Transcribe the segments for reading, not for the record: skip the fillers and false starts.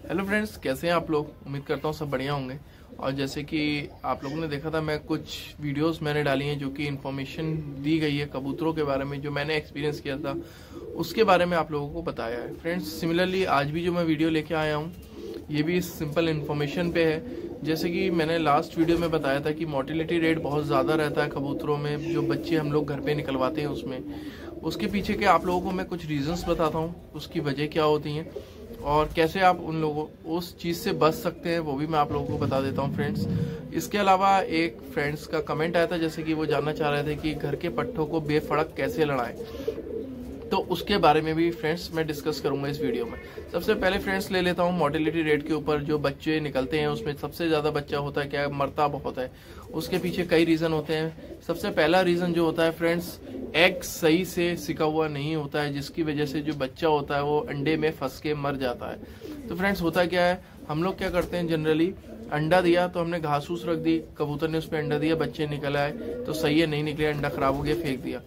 Hello friends, कैसे हैं आप लोग। उम्मीद करता हूँ सब बढ़िया होंगे। और जैसे कि आप लोगों ने देखा था, मैं कुछ वीडियोस मैंने डाली हैं जो कि इन्फॉर्मेशन दी गई है कबूतरों के बारे में, जो मैंने एक्सपीरियंस किया था उसके बारे में आप लोगों को बताया है। फ्रेंड्स, सिमिलरली आज भी जो मैं वीडियो लेके आया हूँ ये भी सिंपल इन्फॉर्मेशन पे है। जैसे कि मैंने लास्ट वीडियो में बताया था कि मोर्टेलिटी रेट बहुत ज़्यादा रहता है कबूतरों में, जो बच्चे हम लोग घर पे निकलवाते हैं उसमें। उसके पीछे के आप लोगों को मैं कुछ रीजंस बताता हूँ, उसकी वजह क्या होती हैं और कैसे आप उन लोगों उस चीज़ से बच सकते हैं, वो भी मैं आप लोगों को बता देता हूँ फ्रेंड्स। इसके अलावा एक फ्रेंड्स का कमेंट आया था, जैसे कि वो जानना चाह रहे थे कि घर के पट्ठों को बेफड़क कैसे लड़ाएं, तो उसके बारे में भी फ्रेंड्स मैं डिस्कस करूंगा इस वीडियो में। सबसे पहले फ्रेंड्स ले लेता हूं मोर्टेलिटी रेट के ऊपर। जो बच्चे निकलते हैं उसमें सबसे ज़्यादा बच्चा होता है, क्या मरता बहुत है। उसके पीछे कई रीज़न होते हैं। सबसे पहला रीज़न जो होता है फ्रेंड्स, एग सही से सिका हुआ नहीं होता है, जिसकी वजह से जो बच्चा होता है वो अंडे में फंस के मर जाता है। तो फ्रेंड्स होता क्या है, हम लोग क्या करते हैं जनरली, अंडा दिया तो हमने घास फूस रख दी, कबूतर ने उस पर अंडा दिया, बच्चे निकल आए तो सही है, नहीं निकले, अंडा खराब हो गया, फेंक दिया।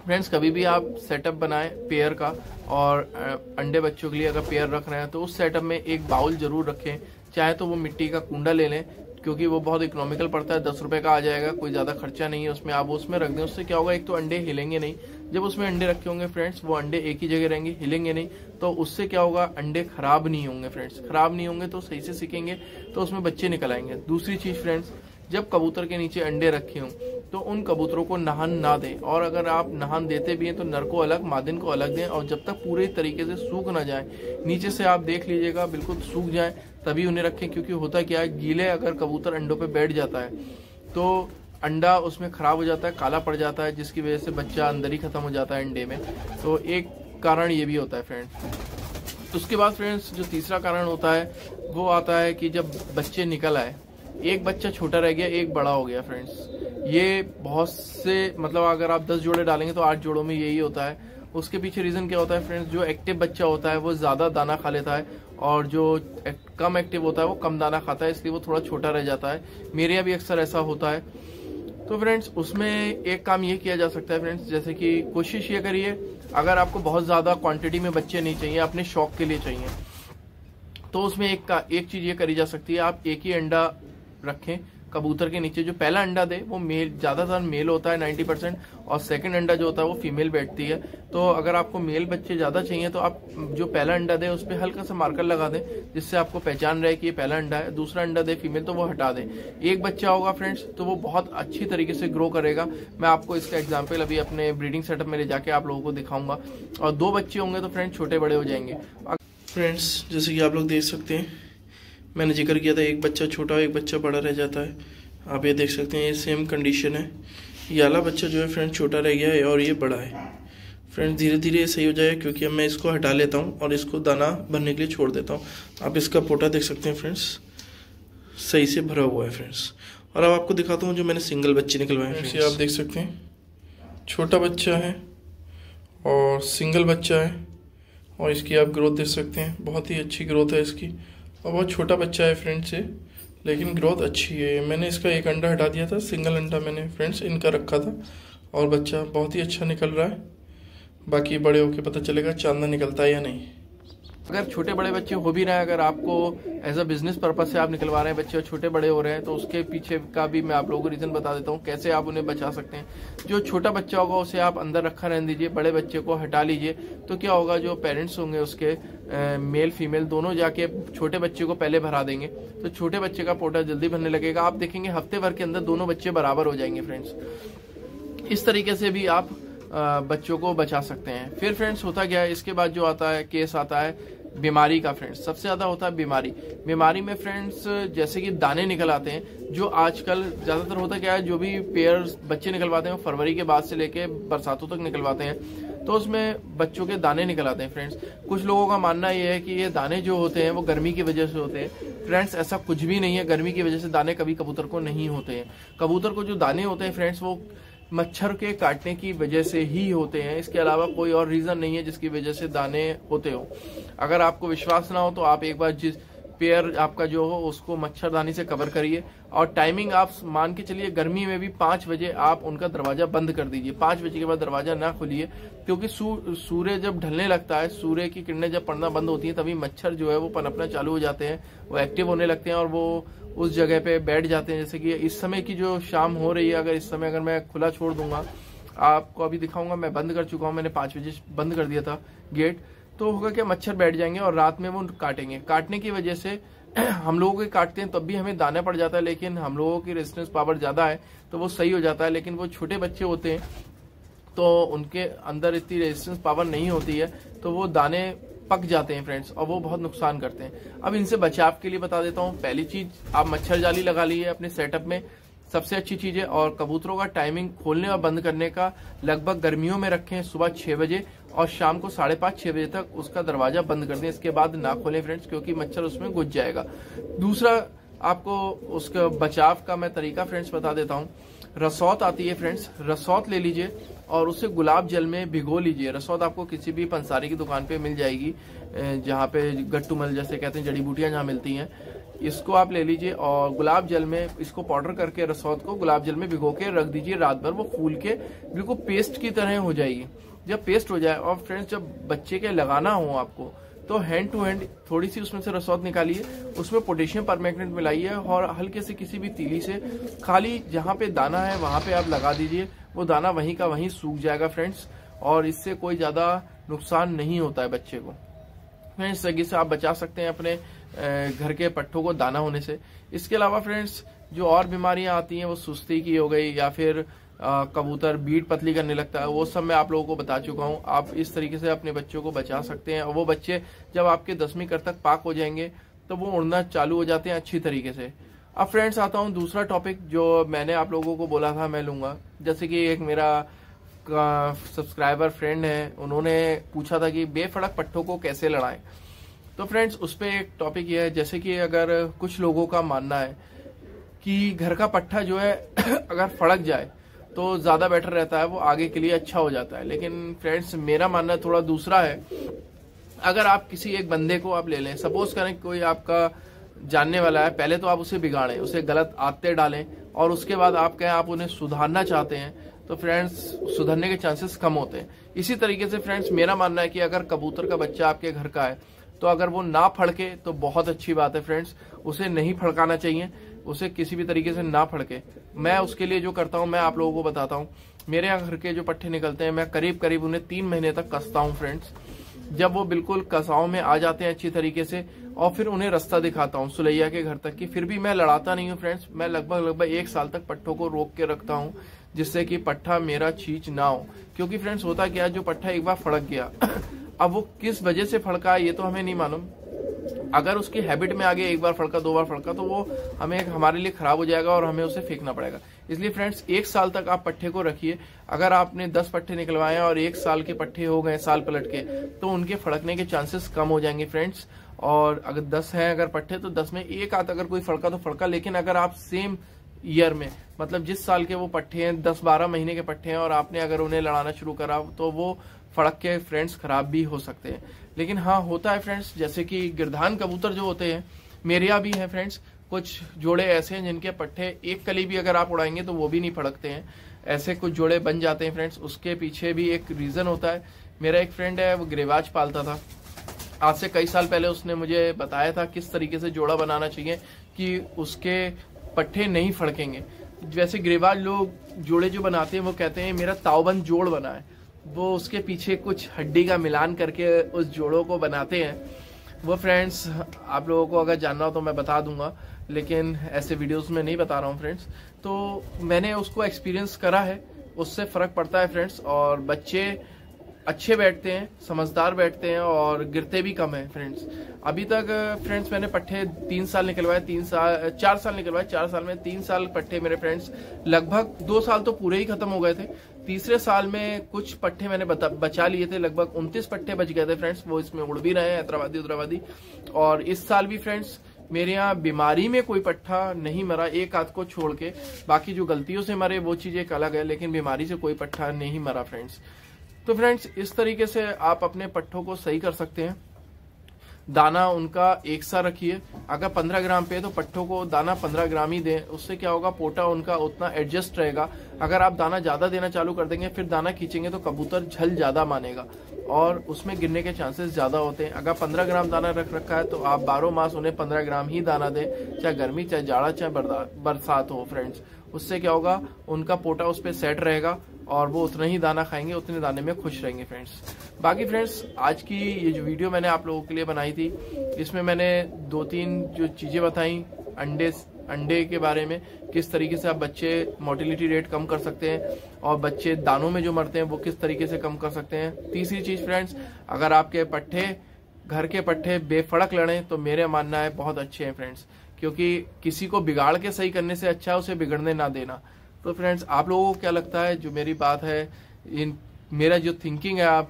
फ्रेंड्स, कभी भी आप सेटअप बनाएं पेयर का, और अंडे बच्चों के लिए अगर पेयर रख रहे हैं तो उस सेटअप में एक बाउल जरूर रखें। चाहे तो वो मिट्टी का कुंडा ले लें, क्योंकि वो बहुत इकोनॉमिकल पड़ता है, 10 रुपए का आ जाएगा, कोई ज़्यादा खर्चा नहीं है उसमें। आप उसमें रख दें, उससे क्या होगा, एक तो अंडे हिलेंगे नहीं। जब उसमें अंडे रखे होंगे फ्रेंड्स, वो अंडे एक ही जगह रहेंगे, हिलेंगे नहीं, तो उससे क्या होगा, अंडे खराब नहीं होंगे फ्रेंड्स। खराब नहीं होंगे तो सही से सीखेंगे, तो उसमें बच्चे निकल आएंगे। दूसरी चीज़ फ्रेंड्स, जब कबूतर के नीचे अंडे रखे हों तो उन कबूतरों को नहान ना दें, और अगर आप नहान देते भी हैं तो नर को अलग मादिन को अलग दें, और जब तक पूरे तरीके से सूख ना जाए, नीचे से आप देख लीजिएगा बिल्कुल सूख जाए तभी उन्हें रखें। क्योंकि होता क्या है, गीले अगर कबूतर अंडों पे बैठ जाता है तो अंडा उसमें खराब हो जाता है, काला पड़ जाता है, जिसकी वजह से बच्चा अंदर ही खत्म हो जाता है अंडे में। तो एक कारण ये भी होता है फ्रेंड्स। उसके बाद फ्रेंड्स जो तीसरा कारण होता है वो आता है कि जब बच्चे निकल आए, एक बच्चा छोटा रह गया, एक बड़ा हो गया फ्रेंड्स। ये बहुत से, मतलब अगर आप 10 जोड़े डालेंगे तो 8 जोड़ों में यही होता है। उसके पीछे रीजन क्या होता है फ्रेंड्स, जो एक्टिव बच्चा होता है वो ज्यादा दाना खा लेता है, और जो कम एक्टिव होता है वो कम दाना खाता है, इसलिए वो थोड़ा छोटा रह जाता है। मेरे यहाँ भी अक्सर ऐसा होता है। तो फ्रेंड्स उसमें एक काम ये किया जा सकता है फ्रेंड्स, जैसे कि कोशिश ये करिए, अगर आपको बहुत ज्यादा क्वांटिटी में बच्चे नहीं चाहिए, अपने शौक के लिए चाहिए, तो उसमें एक चीज ये करी जा सकती है, आप एक ही अंडा रखें कबूतर के नीचे। जो पहला अंडा दे वो मेल, ज्यादातर मेल होता है 90%, और सेकंड अंडा जो होता है वो फीमेल बैठती है। तो अगर आपको मेल बच्चे ज्यादा चाहिए तो आप जो पहला अंडा दे उस पर हल्का सा मार्कर लगा दें, जिससे आपको पहचान रहे कि ये पहला अंडा है। दूसरा अंडा दे फीमेल तो वो हटा दें। एक बच्चा होगा फ्रेंड्स तो वो बहुत अच्छी तरीके से ग्रो करेगा। मैं आपको इसका एग्जाम्पल अभी अपने ब्रीडिंग सेटअप में ले जाके आप लोगों को दिखाऊंगा। और 2 बच्चे होंगे तो फ्रेंड्स छोटे बड़े हो जाएंगे। फ्रेंड्स जैसे कि आप लोग देख सकते हैं, मैंने जिक्र किया था एक बच्चा छोटा एक बच्चा बड़ा रह जाता है। आप ये देख सकते हैं, ये सेम कंडीशन है। ये वाला बच्चा जो है फ्रेंड छोटा रह गया है और ये बड़ा है। फ्रेंड्स धीरे धीरे ये सही हो जाएगा, क्योंकि अब मैं इसको हटा लेता हूँ और इसको दाना भरने के लिए छोड़ देता हूँ। आप इसका पोटा देख सकते हैं फ्रेंड्स, सही से भरा हुआ है फ्रेंड्स। और अब आपको दिखाता हूँ जो मैंने सिंगल बच्चे निकलवाए हैं। फ्रेंड्स आप देख सकते हैं, छोटा बच्चा है और सिंगल बच्चा है, और इसकी आप ग्रोथ देख सकते हैं, बहुत ही अच्छी ग्रोथ है इसकी। और बहुत छोटा बच्चा है फ्रेंड्स से, लेकिन ग्रोथ अच्छी है। मैंने इसका एक अंडा हटा दिया था, सिंगल अंडा मैंने फ्रेंड्स इनका रखा था, और बच्चा बहुत ही अच्छा निकल रहा है। बाकी बड़े होके पता चलेगा चांदा निकलता है या नहीं। अगर छोटे बड़े बच्चे हो भी रहे हैं, अगर आपको एज अ बिजनेस पर्पज से आप निकलवा रहे हैं बच्चे और छोटे बड़े हो रहे हैं, तो उसके पीछे का भी मैं आप लोगों को रीजन बता देता हूँ कैसे आप उन्हें बचा सकते हैं। जो छोटा बच्चा होगा उसे आप अंदर रखा रहने दीजिए, बड़े बच्चे को हटा लीजिए। तो क्या होगा, जो पेरेंट्स होंगे उसके मेल फीमेल दोनों जाके छोटे बच्चे को पहले भरा देंगे, तो छोटे बच्चे का पोटा जल्दी भरने लगेगा। आप देखेंगे हफ्ते भर के अंदर दोनों बच्चे बराबर हो जाएंगे फ्रेंड्स। इस तरीके से भी आप बच्चों को बचा सकते हैं। फिर फ्रेंड्स होता क्या है, इसके बाद जो आता है केस आता है बीमारी का फ्रेंड्स। सबसे ज्यादा होता है बीमारी में फ्रेंड्स, जैसे कि दाने निकल आते हैं। जो आजकल ज्यादातर होता क्या है, जो भी पेयर बच्चे निकलवाते हैं फ्रवरी के बाद से लेके बरसातों तक निकलवाते हैं, तो उसमें बच्चों के दाने निकल आते हैं फ्रेंड्स। कुछ लोगों का मानना ये है कि ये दाने जो होते हैं वो गर्मी की वजह से होते हैं। फ्रेंड्स ऐसा कुछ भी नहीं है, गर्मी की वजह से दाने कभी कबूतर को नहीं होते हैं। कबूतर को जो दाने होते हैं फ्रेंड्स वो मच्छर के काटने की वजह से ही होते हैं, इसके अलावा कोई और रीजन नहीं है जिसकी वजह से दाने होते हो। अगर आपको विश्वास ना हो तो आप एक बार पेयर आपका जो हो उसको मच्छरदानी से कवर करिए। और टाइमिंग आप मान के चलिए गर्मी में भी 5 बजे आप उनका दरवाजा बंद कर दीजिए। 5 बजे के बाद दरवाजा ना खोलिए, क्योंकि सूर्य जब ढलने लगता है, सूर्य की किरणें जब पड़ना बंद होती हैं, तभी मच्छर जो है वो पनपना चालू हो जाते हैं, वो एक्टिव होने लगते हैं और वो उस जगह पे बैठ जाते हैं। जैसे कि इस समय की जो शाम हो रही है, अगर इस समय अगर मैं खुला छोड़ दूंगा, आपको अभी दिखाऊंगा, मैं बंद कर चुका हूं, मैंने 5 बजे बंद कर दिया था गेट, तो होगा क्या, मच्छर बैठ जाएंगे और रात में वो काटेंगे। काटने की वजह से हम लोगों के काटते हैं तब भी हमें दाना पड़ जाता है, लेकिन हम लोगों की रेजिस्टेंस पावर ज्यादा है तो वो सही हो जाता है। लेकिन वो छोटे बच्चे होते हैं तो उनके अंदर इतनी रेजिस्टेंस पावर नहीं होती है, तो वो दाने पक जाते हैं फ्रेंड्स, और वो बहुत नुकसान करते हैं। अब इनसे बचाव के लिए बता देता हूँ। पहली चीज, आप मच्छर जाली लगा लीजिए अपने सेटअप में, सबसे अच्छी चीज है। और कबूतरों का टाइमिंग खोलने और बंद करने का लगभग गर्मियों में रखें सुबह 6 बजे और शाम को 5:30-6 बजे तक उसका दरवाजा बंद कर दें। इसके बाद ना खोलें फ्रेंड्स, क्योंकि मच्छर उसमें घुस जाएगा। दूसरा, आपको उसका बचाव का मैं तरीका फ्रेंड्स बता देता हूँ। रसौत आती है फ्रेंड्स, रसौत ले लीजिए और उसे गुलाब जल में भिगो लीजिए। रसौत आपको किसी भी पंसारी की दुकान पे मिल जाएगी, जहाँ पे गट्टूमल जैसे कहते हैं, जड़ी बूटियां जहाँ मिलती हैं, इसको आप ले लीजिए और गुलाब जल में इसको पाउडर करके रसौत को गुलाब जल में भिगो के रख दीजिए रात भर। वो फूल के बिल्कुल पेस्ट की तरह हो जाएगी। जब पेस्ट हो जाए और फ्रेंड्स जब बच्चे के लगाना हो आपको, तो हैंड टू हैंड थोड़ी सी उसमें से रसौत निकालिए, उसमें पोटेशियम परमैंगनेट मिलाइए और हल्के से किसी भी तीली से खाली जहाँ पे दाना है वहां पे आप लगा दीजिए। वो दाना वहीं का वहीं सूख जाएगा फ्रेंड्स, और इससे कोई ज्यादा नुकसान नहीं होता है बच्चे को। फ्रेंड्स, सगी से आप बचा सकते हैं अपने घर के पट्ठों को दाना होने से। इसके अलावा फ्रेंड्स, जो और बीमारियां आती हैं वो सुस्ती की हो गई, या फिर कबूतर बीट पतली करने लगता है, वो सब मैं आप लोगों को बता चुका हूं। आप इस तरीके से अपने बच्चों को बचा सकते हैं। और वो बच्चे जब आपके 10वीं कर तक पाक हो जाएंगे तो वो उड़ना चालू हो जाते हैं अच्छी तरीके से। अब फ्रेंड्स आता हूं दूसरा टॉपिक जो मैंने आप लोगों को बोला था मैं लूंगा। जैसे कि एक मेरा सब्सक्राइबर फ्रेंड है, उन्होंने पूछा था कि बेफड़क पट्ठों को कैसे लड़ाएं। तो फ्रेंड्स, उस पर एक टॉपिक ये है, जैसे कि अगर कुछ लोगों का मानना है कि घर का पट्ठा जो है अगर फड़क जाए तो ज्यादा बेटर रहता है, वो आगे के लिए अच्छा हो जाता है। लेकिन फ्रेंड्स, मेरा मानना थोड़ा दूसरा है। अगर आप किसी एक बंदे को आप ले लें, सपोज करें कोई आपका जानने वाला है, पहले तो आप उसे बिगाड़ें, उसे गलत आदतें डालें, और उसके बाद आप कहें आप उन्हें सुधारना चाहते हैं, तो फ्रेंड्स सुधरने के चांसेस कम होते हैं। इसी तरीके से फ्रेंड्स, मेरा मानना है कि अगर कबूतर का बच्चा आपके घर का है तो अगर वो ना फड़के तो बहुत अच्छी बात है फ्रेंड्स, उसे नहीं फड़काना चाहिए, उसे किसी भी तरीके से ना फड़के। मैं उसके लिए जो करता हूं मैं आप लोगों को बताता हूं। मेरे यहाँ घर के जो पट्ठे निकलते हैं, मैं करीब करीब उन्हें 3 महीने तक कसता हूं फ्रेंड्स। जब वो बिल्कुल कसाव में आ जाते हैं अच्छी तरीके से, और फिर उन्हें रास्ता दिखाता हूँ सुलैया के घर तक की, फिर भी मैं लड़ाता नहीं हूँ फ्रेंड्स। मैं लगभग 1 साल तक पट्ठों को रोक के रखता हूँ, जिससे कि पट्ठा मेरा चीज ना हो। क्योंकि फ्रेंड्स होता क्या है, जो पट्ठा एक बार फड़क गया अब वो किस वजह से फड़का ये तो हमें नहीं मालूम। अगर उसकी हैबिट में आ गया, एक बार फड़का 2 बार फड़का, तो वो हमारे लिए खराब हो जाएगा और हमें उसे फेंकना पड़ेगा। इसलिए फ्रेंड्स, 1 साल तक आप पट्ठे को रखिए। अगर आपने 10 पट्ठे निकलवाए और 1 साल के पट्ठे हो गए साल पलट के, तो उनके फड़कने के चांसेस कम हो जाएंगे फ्रेंड्स। और अगर 10 हैं अगर पट्ठे, तो 10 में एक आध अगर कोई फड़का तो फड़का। लेकिन अगर आप सेम ईयर में, मतलब जिस साल के वो पट्ठे हैं, 10-12 महीने के पट्ठे हैं, और आपने अगर उन्हें लड़ाना शुरू करा, तो वो फड़क के फ्रेंड्स खराब भी हो सकते हैं। लेकिन हाँ, होता है फ्रेंड्स, जैसे कि गिरधान कबूतर जो होते हैं, मेरे यहाँ भी हैं फ्रेंड्स, कुछ जोड़े ऐसे हैं जिनके पट्ठे एक कली भी अगर आप उड़ाएंगे तो वो भी नहीं फड़कते हैं। ऐसे कुछ जोड़े बन जाते हैं फ्रेंड्स। उसके पीछे भी एक रीजन होता है। मेरा एक फ्रेंड है, वो गिरिबाज पालता था। आज से कई साल पहले उसने मुझे बताया था किस तरीके से जोड़ा बनाना चाहिए कि उसके पट्ठे नहीं फड़केंगे। वैसे गिरिबाज लोग जोड़े जो बनाते हैं वो कहते हैं मेरा तावबंद जोड़ बना है, वो उसके पीछे कुछ हड्डी का मिलान करके उस जोड़ों को बनाते हैं। वो फ्रेंड्स, आप लोगों को अगर जानना हो तो मैं बता दूंगा, लेकिन ऐसे वीडियोस में नहीं बता रहा हूँ फ्रेंड्स। तो मैंने उसको एक्सपीरियंस करा है, उससे फर्क पड़ता है फ्रेंड्स। और बच्चे अच्छे बैठते हैं, समझदार बैठते हैं और गिरते भी कम है फ्रेंड्स। अभी तक फ्रेंड्स मैंने पट्ठे 3 साल निकलवाए, 4 साल निकलवाए। 4 साल में 3 साल पट्ठे मेरे फ्रेंड्स, लगभग 2 साल तो पूरे ही खत्म हो गए थे। तीसरे साल में कुछ पट्ठे मैंने बचा लिए थे, लगभग 29 पट्ठे बच गए थे फ्रेंड्स। वो इसमें उड़ भी रहे हैं, हैदराबादी। और इस साल भी फ्रेंड्स मेरे यहाँ बीमारी में कोई पट्ठा नहीं मरा, एक आध को छोड़ के। बाकी जो गलतियों से मरे वो चीज एक अलग है, लेकिन बीमारी से कोई पट्ठा नहीं मरा फ्रेंड्स। तो फ्रेंड्स, इस तरीके से आप अपने पट्ठों को सही कर सकते हैं। दाना उनका एक सा रखिए। अगर 15 ग्राम पे है तो पट्ठों को दाना 15 ग्राम ही दें। उससे क्या होगा, पोटा उनका उतना एडजस्ट रहेगा। अगर आप दाना ज्यादा देना चालू कर देंगे, फिर दाना खींचेंगे तो कबूतर झल ज्यादा मानेगा और उसमें गिरने के चांसेस ज्यादा होते हैं। अगर 15 ग्राम दाना रख रखा है तो आप 12 मास उन्हें 15 ग्राम ही दाना दें, चाहे गर्मी, चाहे जाड़ा, चाहे बरसात हो फ्रेंड्स। उससे क्या होगा, उनका पोटा उस पर सेट रहेगा और वो उतना ही दाना खाएंगे, उतने दाने में खुश रहेंगे फ्रेंड्स। बाकी फ्रेंड्स, आज की ये जो वीडियो मैंने आप लोगों के लिए बनाई थी, इसमें मैंने 2-3 जो चीजें बताई अंडे के बारे में, किस तरीके से आप बच्चे मोर्टिलिटी रेट कम कर सकते हैं और बच्चे दानों में जो मरते हैं वो किस तरीके से कम कर सकते हैं। तीसरी चीज फ्रेंड्स, अगर आपके पट्ठे, घर के पट्ठे बेफड़क लड़े तो मेरे मानना है बहुत अच्छे हैं फ्रेंड्स, क्योंकि किसी को बिगाड़ के सही करने से अच्छा है उसे बिगड़ने ना देना। तो फ्रेंड्स, आप लोगों को क्या लगता है, जो मेरी बात है, मेरा जो थिंकिंग है आप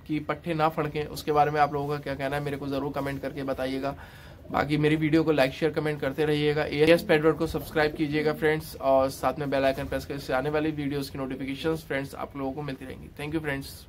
कि पट्ठे ना फड़कें, उसके बारे में आप लोगों का क्या कहना है, मेरे को जरूर कमेंट करके बताइएगा। बाकी मेरी वीडियो को लाइक, शेयर, कमेंट करते रहिएगा। एएस पेट वर्ल्ड को सब्सक्राइब कीजिएगा फ्रेंड्स, और साथ में बेल आइकन प्रेस करके आने वाली वीडियोस की नोटिफिकेशंस फ्रेंड्स आप लोगों को मिलती रहेंगी। Thank you friends.